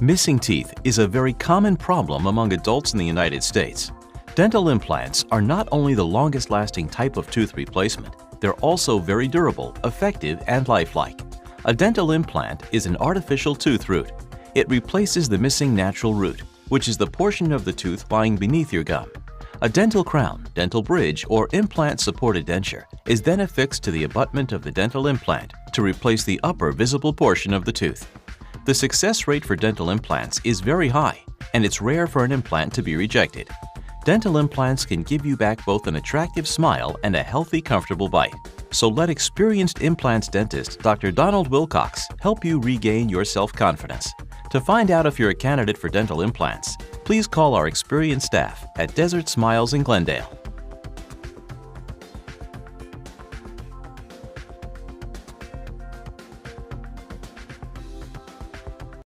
Missing teeth is a very common problem among adults in the United States. Dental implants are not only the longest-lasting type of tooth replacement, they're also very durable, effective, and lifelike. A dental implant is an artificial tooth root. It replaces the missing natural root, which is the portion of the tooth lying beneath your gum. A dental crown, dental bridge, or implant-supported denture is then affixed to the abutment of the dental implant to replace the upper visible portion of the tooth. The success rate for dental implants is very high, and it's rare for an implant to be rejected. Dental implants can give you back both an attractive smile and a healthy, comfortable bite. So let experienced implants dentist Dr. Donald Wilcox help you regain your self-confidence. To find out if you're a candidate for dental implants, please call our experienced staff at Desert Smiles in Glendale.